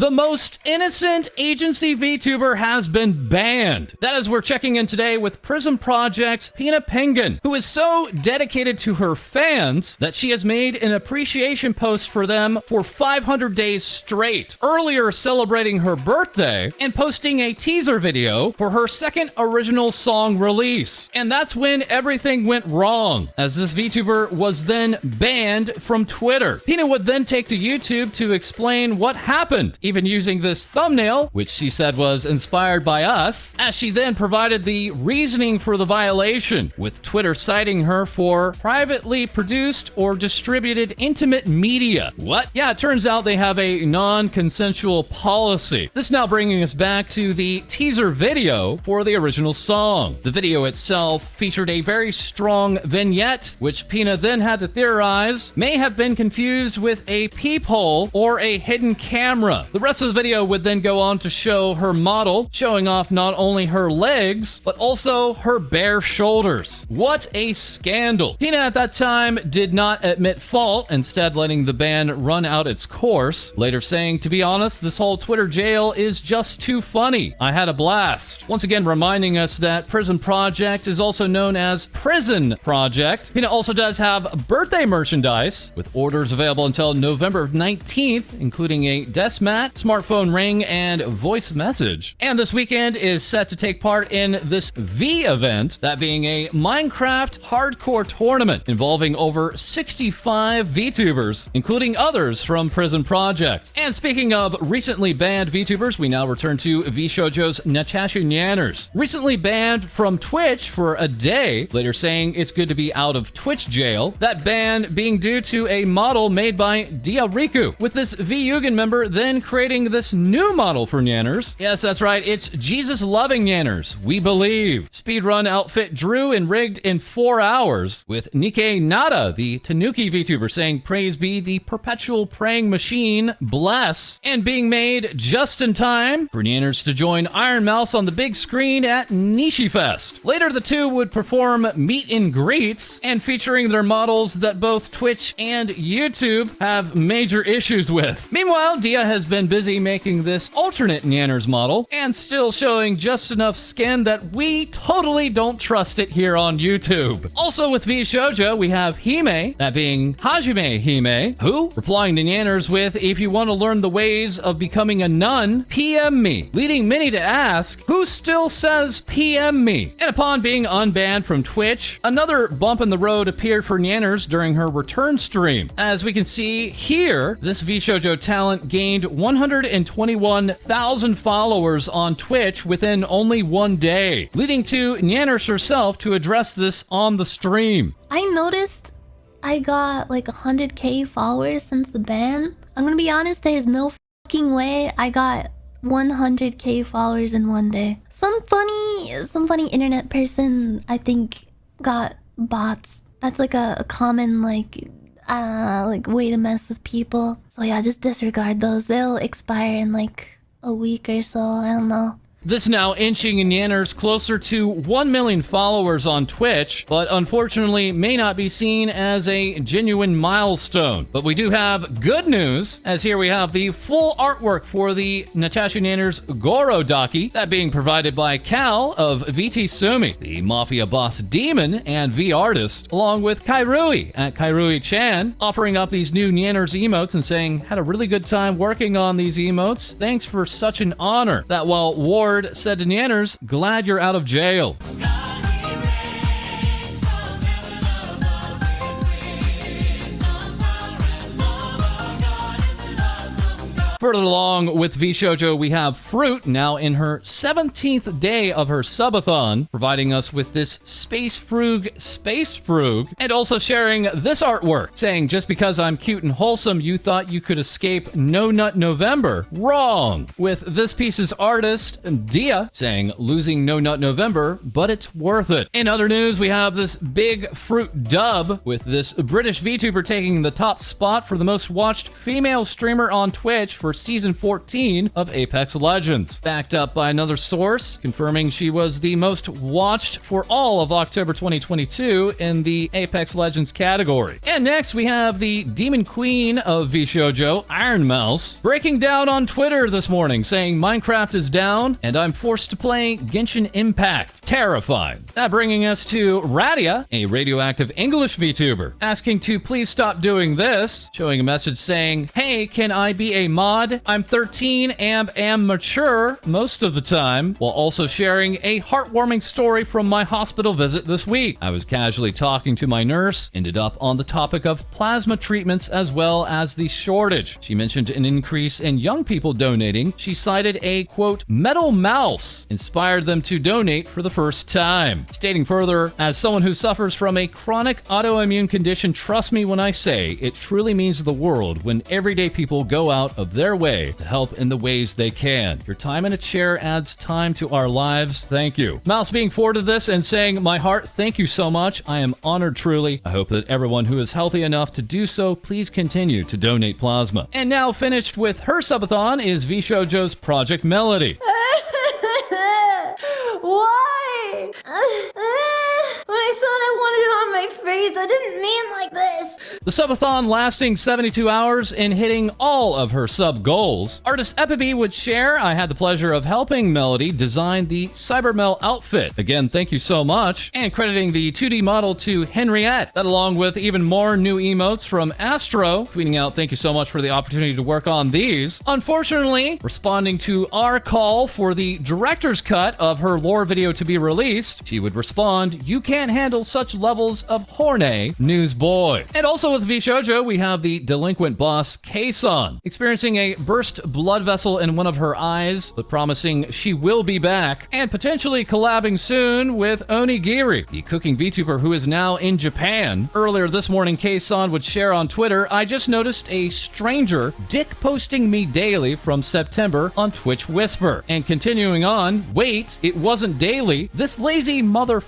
The most innocent agency VTuber has been banned. That is, we're checking in today with Prism Project's Pina Pengin, who is so dedicated to her fans that she has made an appreciation post for them for 500 days straight, earlier celebrating her birthday and posting a teaser video for her second original song release. And that's when everything went wrong, as this VTuber was then banned from Twitter. Pina would then take to YouTube to explain what happened, even using this thumbnail, which she said was inspired by us, as she then provided the reasoning for the violation, with Twitter citing her for privately produced or distributed intimate media. What? Yeah, it turns out they have a non-consensual policy. This now bringing us back to the teaser video for the original song. The video itself featured a very strong vignette, which Pina then had to theorize may have been confused with a peephole or a hidden camera. The rest of the video would then go on to show her model showing off not only her legs, but also her bare shoulders. What a scandal. Pina at that time did not admit fault, instead letting the ban run out its course, later saying, "To be honest, this whole Twitter jail is just too funny. I had a blast." Once again reminding us that Prism Project is also known as Prison Project. Pina also does have birthday merchandise, with orders available until November 19th, including a desk mat, smartphone ring, and voice message. And this weekend is set to take part in this V event, that being a Minecraft hardcore tournament involving over 65 VTubers, including others from Prison Project. And speaking of recently banned VTubers, we now return to VShojo's Nyatasha Nyanners, recently banned from Twitch for a day, later saying it's good to be out of Twitch jail. That ban being due to a model made by Dia Riku, with this VUgen member then creating this new model for Nyanners. Yes, that's right, it's Jesus-loving Nyanners, we believe. Speedrun outfit drew and rigged in 4 hours, with Nikkei Nada, the Tanuki VTuber, saying praise be the perpetual praying machine, bless, and being made just in time for Nyanners to join Iron Mouse on the big screen at Nishi Fest. Later, the two would perform meet and greets, and featuring their models that both Twitch and YouTube have major issues with. Meanwhile, Dia has been busy making this alternate Nyanners model, and still showing just enough skin that we totally don't trust it here on YouTube. Also with VShojo, we have Hime, that being Hajime Hime, who, replying to Nyanners with, "If you want to learn the ways of becoming a nun, PM me," leading many to ask, who still says PM me? And upon being unbanned from Twitch, another bump in the road appeared for Nyanners during her return stream. As we can see here, this VShojo talent gained 121,000 followers on Twitch within only 1 day, leading to Nyanners herself to address this on the stream. I noticed I got like 100k followers since the ban. I'm gonna be honest, there's no fucking way I got 100k followers in 1 day. Some funny internet person, I think, got bots. That's like a common like way to mess with people. So yeah, just disregard those. They'll expire in like a week or so. I don't know. This now inching Nyanners closer to 1 million followers on Twitch, but unfortunately may not be seen as a genuine milestone. But we do have good news, as here we have the full artwork for the Nyatasha Nyanners Goro Daki, that being provided by Cal of VT Sumi, the Mafia Boss Demon and VArtist, along with Kairui at Kairui-chan, offering up these new Nyanners emotes and saying, "Had a really good time working on these emotes. Thanks for such an honor." That while Ward said to Nyanners, "Glad you're out of jail." Further along with VShojo, we have Froot, now in her 17th day of her subathon, providing us with this Space Frug, and also sharing this artwork, saying, "Just because I'm cute and wholesome, you thought you could escape No Nut November. Wrong." With this piece's artist, Dia, saying, "Losing No Nut November, but it's worth it." In other news, we have this big Froot dub, with this British VTuber taking the top spot for the most watched female streamer on Twitch for for Season 14 of Apex Legends. Backed up by another source, confirming she was the most watched for all of October 2022 in the Apex Legends category. And next, we have the Demon Queen of VShojo, Iron Mouse, breaking down on Twitter this morning, saying Minecraft is down, and I'm forced to play Genshin Impact. Terrified. That bringing us to Radia, a radioactive English VTuber, asking to please stop doing this, showing a message saying, hey, can I be a mod? I'm 13 and am mature most of the time, while also sharing a heartwarming story from my hospital visit this week. I was casually talking to my nurse, ended up on the topic of plasma treatments as well as the shortage. She mentioned an increase in young people donating. She cited a, quote, metal mouse inspired them to donate for the first time. Stating further, as someone who suffers from a chronic autoimmune condition, trust me when I say it truly means the world when everyday people go out of their way to help in the ways they can. Your time in a chair adds time to our lives. Thank you. Mouse being forwarded this and saying, my heart, thank you so much. I am honored truly. I hope that everyone who is healthy enough to do so, please continue to donate plasma. And now finished with her subathon is VShojo's Projekt Melody. Why? When I said I wanted it on my face, I didn't mean like this. The subathon lasting 72 hours and hitting all of her sub goals. Artist Epibee would share, I had the pleasure of helping Melody design the Cybermel outfit. Again, thank you so much. And crediting the 2D model to Henriette. That along with even more new emotes from Astro, tweeting out, thank you so much for the opportunity to work on these. Unfortunately, responding to our call for the director's cut of her lore video to be released, she would respond, you can't handle such levels of horny, newsboy. And also with VShojo, we have the delinquent boss, Kson, experiencing a burst blood vessel in one of her eyes, but promising she will be back, and potentially collabing soon with Onigiri, the cooking VTuber who is now in Japan. Earlier this morning, Kson would share on Twitter, I just noticed a stranger dick posting me daily from September on Twitch Whisper. And continuing on, wait, it wasn't daily. This lazy motherfucker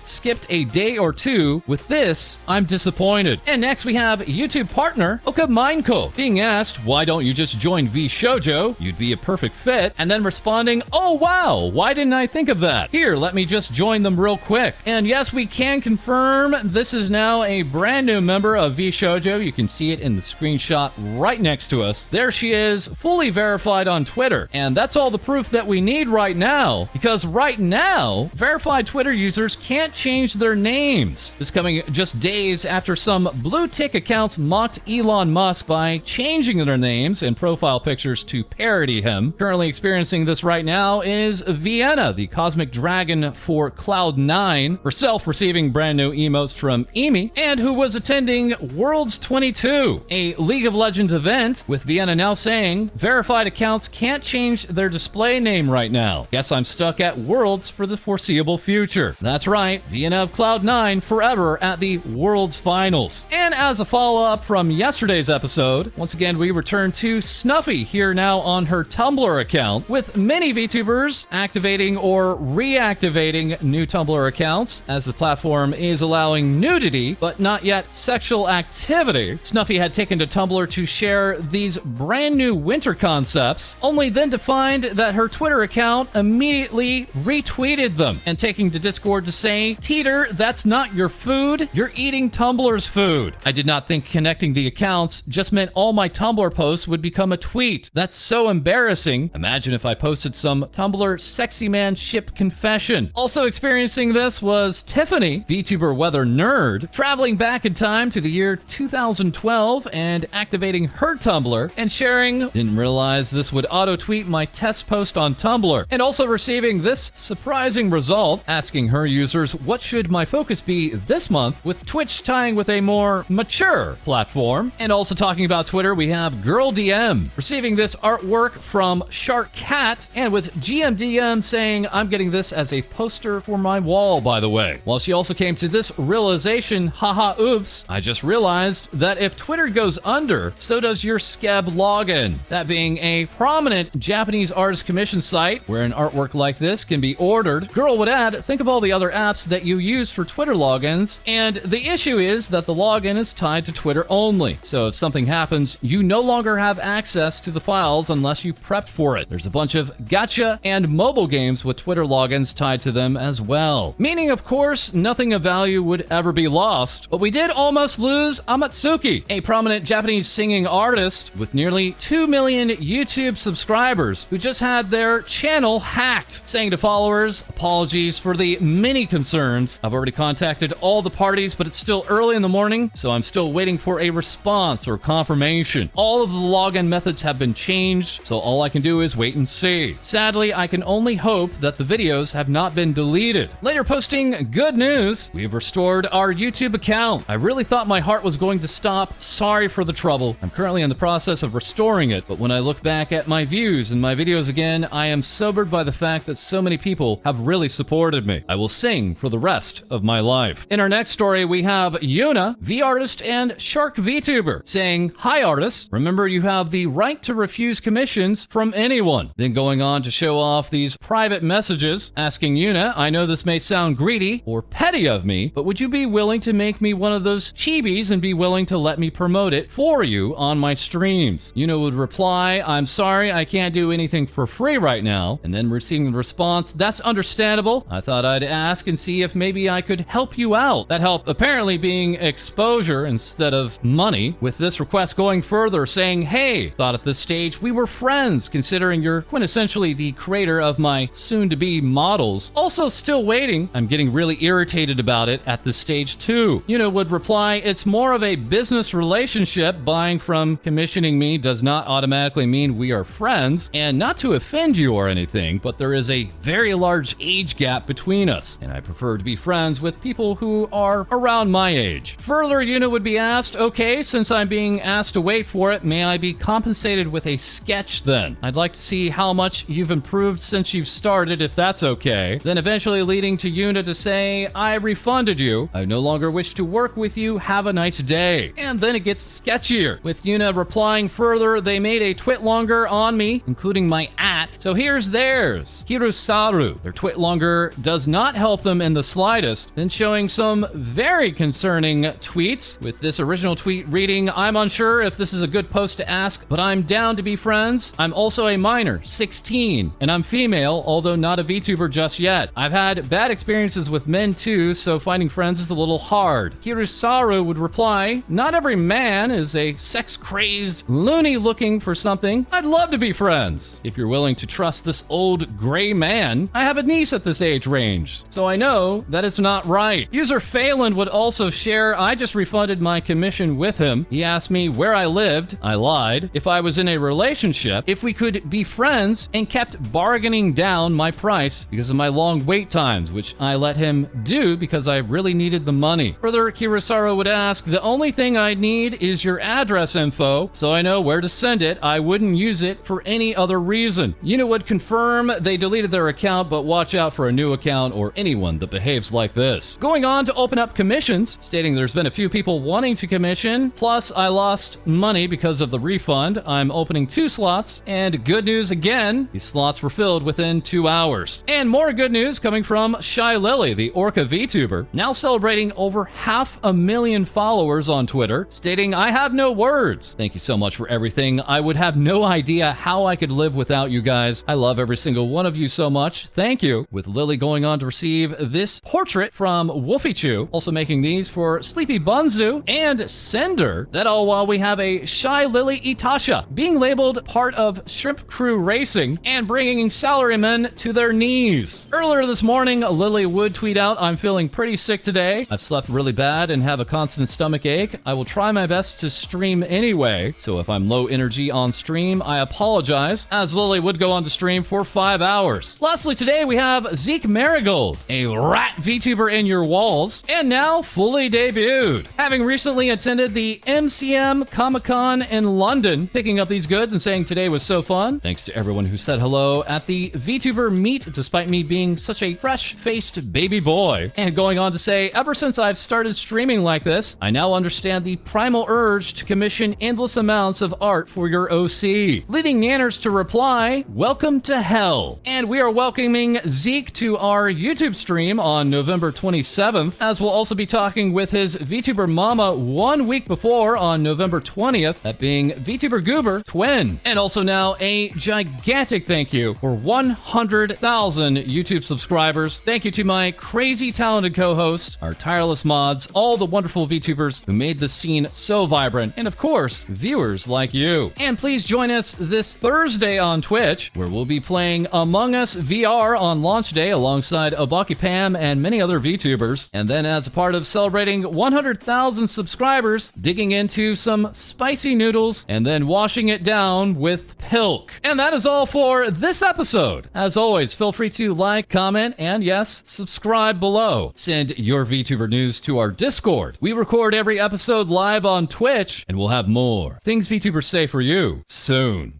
skipped a day or two. With this, I'm disappointed. And next we have YouTube partner Okamineko being asked, why don't you just join VShojo? You'd be a perfect fit. And then responding, oh wow, why didn't I think of that? Here, let me just join them real quick. And yes, we can confirm this is now a brand new member of VShojo. You can see it in the screenshot right next to us. There she is, fully verified on Twitter. And that's all the proof that we need right now, because right now, verified Twitter users can't change their names. This coming just days after some blue tick accounts mocked Elon Musk by changing their names and profile pictures to parody him. Currently experiencing this right now is Vienna, the cosmic dragon for Cloud9, herself receiving brand new emotes from Emi, and who was attending Worlds 22, a League of Legends event, with Vienna now saying, verified accounts can't change their display name right now. Guess I'm stuck at Worlds for the foreseeable future. That's right, Vienna of Cloud9 forever at the Worlds Finals. And as a follow-up from yesterday's episode, once again we return to Snuffy here now on her Tumblr account, with many VTubers activating or reactivating new Tumblr accounts, as the platform is allowing nudity, but not yet sexual activity. Snuffy had taken to Tumblr to share these brand new winter concepts, only then to find that her Twitter account immediately retweeted them, and taking to Discord to say, Teeter, that's not your food. You're eating Tumblr's food. I did not think connecting the accounts just meant all my Tumblr posts would become a tweet. That's so embarrassing. Imagine if I posted some Tumblr sexy man ship confession. Also experiencing this was Tiffany, VTuber weather nerd, traveling back in time to the year 2012 and activating her Tumblr and sharing, didn't realize this would auto-tweet my test post on Tumblr, and also receiving this surprising result, asking her users, what should my focus be this month, with Twitch tying with a more mature platform. And also talking about Twitter, we have Girl DM receiving this artwork from Shark Cat, and with GMDM saying, I'm getting this as a poster for my wall, by the way. While she also came to this realization, haha oops, I just realized that if Twitter goes under, so does your Skeb login. That being a prominent Japanese artist commission site where an artwork like this can be ordered. Girl would add, think of all the other apps that you use for Twitter logins, and the issue is that the login is tied to Twitter only. So if something happens, you no longer have access to the files unless you prepped for it. There's a bunch of gacha and mobile games with Twitter logins tied to them as well. Meaning, of course, nothing of value would ever be lost. But we did almost lose Amatsuki, a prominent Japanese singing artist with nearly 2 million YouTube subscribers, who just had their channel hacked, saying to followers, apologies for the many concerns. I've already contacted all the parties, but it's still early in the morning, so I'm still waiting for a response or confirmation. All of the login methods have been changed, so all I can do is wait and see. Sadly, I can only hope that the videos have not been deleted. Later posting good news, we've restored our YouTube account. I really thought my heart was going to stop. Sorry for the trouble. I'm currently in the process of restoring it, but when I look back at my views and my videos again, I am sobered by the fact that so many people have really supported me. I will sing for the rest of my life. In our next story, we have Yuna, VArtist, and Shark VTuber saying, "Hi artists, remember you have the right to refuse commissions from anyone." Then going on to show off these private messages asking Yuna, "I know this may sound greedy or petty of me, but would you be willing to make me one of those chibis and be willing to let me promote it for you on my streams?" Yuna would reply, "I'm sorry, I can't do anything for free right now." And then receiving the response, "That's understandable. I thought I'd ask and see if maybe I could help you out." That help apparently being exposure instead of money, with this request going further saying, "Hey, thought at this stage we were friends considering you're quintessentially the creator of my soon-to-be models. Also still waiting. I'm getting really irritated about it at this stage too." Yuna would reply, "It's more of a business relationship. Buying from commissioning me does not automatically mean we are friends, and not to offend you or anything, but there is a very large age gap between us, and I prefer to be friends with people who are around my age." Further, Yuna would be asked, "Okay, since I'm being asked to wait for it, may I be compensated with a sketch then? I'd like to see how much you've improved since you've started, if that's okay." Then eventually leading to Yuna to say, "I refunded you. I no longer wish to work with you. Have a nice day." And then it gets sketchier, with Yuna replying further, "They made a twit longer on me, including my @ so here's theirs. Hirusaru. Their twit longer does not help them in the slightest." Then showing some very concerning tweets, with this original tweet reading, "I'm unsure if this is a good post to ask, but I'm down to be friends. I'm also a minor, 16, and I'm female, although not a VTuber just yet. I've had bad experiences with men too, so finding friends is a little hard." Hirusaru would reply, "Not every man is a sex-crazed loony looking for something. I'd love to be friends. If you're willing to trust this old gray man, I have a niece at this age range, so I know that it's not right." User Phelan would also share, "I just refunded my commission with him. He asked me where I lived. I lied. If I was in a relationship, if we could be friends, and kept bargaining down my price because of my long wait times, which I let him do because I really needed the money." Further, Kurosawa would ask, "The only thing I need is your address info so I know where to send it. I wouldn't use it for any other reason." Yuna would confirm they deleted their account, but watch out for a new account or anyone that behaves like this. Going on to open up commissions, stating there's been a few people wanting to commission, plus I lost money because of the refund. I'm opening 2 slots, and good news again, these slots were filled within 2 hours. And more good news coming from Shylily, the Orca VTuber, now celebrating over 500,000 followers on Twitter, stating, "I have no words. Thank you so much for everything. I would have no idea how I could live without you guys. I love every single one of you so much. Thank you." With Lily going on to receive this portrait from Wolfie also making these for Sleepy Bunzu and Cinder. That all while we have a Shylily Nyatasha being labeled part of Shrimp Crew Racing and bringing salarymen to their knees. Earlier this morning, Lily would tweet out, "I'm feeling pretty sick today. I've slept really bad and have a constant stomach ache. I will try my best to stream anyway, so if I'm low energy on stream, I apologize," as Lily would go on to stream for 5 hours. Lastly, today we have Zeke Marigold, a rat VTuber in your walls, and now fully debuted. Having recently attended the MCM Comic-Con in London, picking up these goods and saying today was so fun. Thanks to everyone who said hello at the VTuber meet, despite me being such a fresh-faced baby boy. And going on to say, "Ever since I've started streaming like this, I now understand the primal urge to commission endless amounts of art for your OC." Leading Nyanners to reply, "Welcome to hell." And we are welcoming Zeke to our YouTube stream on November 27th, as we'll also be talking with his VTuber mama 1 week before on November 20th, that being VTuber Goober Twin. And also now a gigantic thank you for 100,000 YouTube subscribers. Thank you to my crazy talented co-hosts, our tireless mods, all the wonderful VTubers who made the scene so vibrant, and of course, viewers like you. And please join us this Thursday on Twitch, where we'll be playing Among Us VR on launch day alongside Obaki Pam and many other VTubers. And then as a part of celebrating 100,000 subscribers, digging into some spicy noodles and then washing it down with Pilk. And that is all for this episode. As always, feel free to like, comment, and yes, subscribe below. Send your VTuber news to our Discord. We record every episode live on Twitch, and we'll have more things VTubers say for you soon.